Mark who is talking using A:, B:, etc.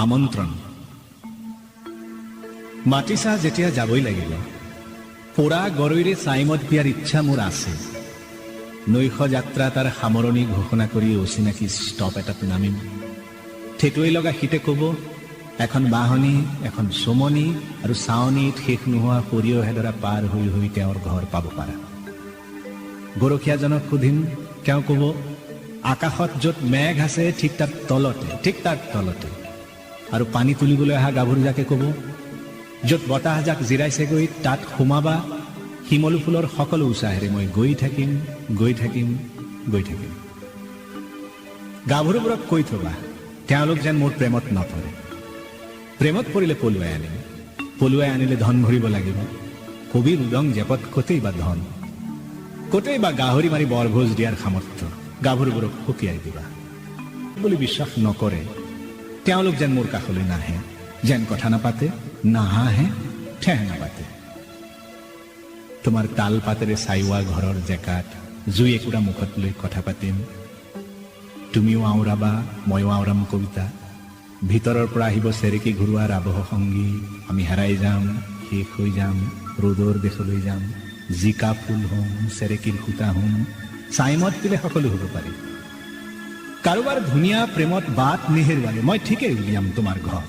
A: আমন্ত্ৰণ। মাতিছা যেতিয়া যাবই লাগিব। পোৰা গৰৈৰে চাইমত বিয়াৰ ইচ্ছা মোৰ আছে। নৈশ যাত্ৰা তাৰ সামৰণি ঘোষণা কৰি অচিনাকি ষ্টপ এটাত নামিম। ঠেটুৱাই লগা শীতে ক'ব, এখন বাহনী, এখন চমনি আৰু চাৱনীত শেষ নোহোৱা সৰিয়হ এডৰা পাৰ হৈ হৈ তেওঁৰ ঘৰ পাব পাৰা। গৰখীয়াজনক সুধিম, তেওঁ ক'ব, আকাশত য'ত মেঘ আছে ঠিক তাৰ তলতে। আৰু পানী তুলিবলৈ অহা গাভৰুজাকে ক'ব, য'ত বতাহজাক জিৰাইছেগৈ তাত সোমাবা, শিমলু ফুলৰ সকলো উৎসাহেৰে মই গৈ থাকিম। গাভৰুবোৰক কৈ থবা, তেওঁলোক যেন মোৰ প্ৰেমত নপৰে। প্ৰেমত পৰিলে পলুৱাই আনিম, পলুৱাই আনিলে ধন ভৰিব লাগিব। কবিৰ উদং জেপত কতেই বা ধন, কতেই বা গাহৰি মাৰি বৰভোজ দিয়াৰ সামৰ্থ্য। গাভৰুবোৰক সকীয়াই দিবা বুলি বিশ্বাস নকৰে, তেওঁলোক যেন মোৰ কাষলৈ নাহে, যেন কথা নাপাতে, নাহাহে, ঠেহ নাপাতে। তোমাৰ তাল পাতেৰে চাইওৱা ঘৰৰ জেকাত জুই একুৰা মুখত লৈ কথা পাতিম। তুমিও আওৰাবা, ময়ো আওৰাম কবিতা। ভিতৰৰ পৰা আহিব চেৰেকী ঘূৰোৱাৰ আবহ সংগী। আমি হেৰাই যাম, শেষ হৈ যাম, ৰ'দৰ দেশলৈ যাম। জিকা ফুল হ'ম, চেৰেকীৰ সূতা হ'ম, চাইমত দিলে সকলো হ'ব পাৰি। কাৰোবাৰ ধুনীয়া প্ৰেমত বাট নেহেৰুৱালে মই ঠিকেই উলিয়াম তোমাৰ ঘৰ।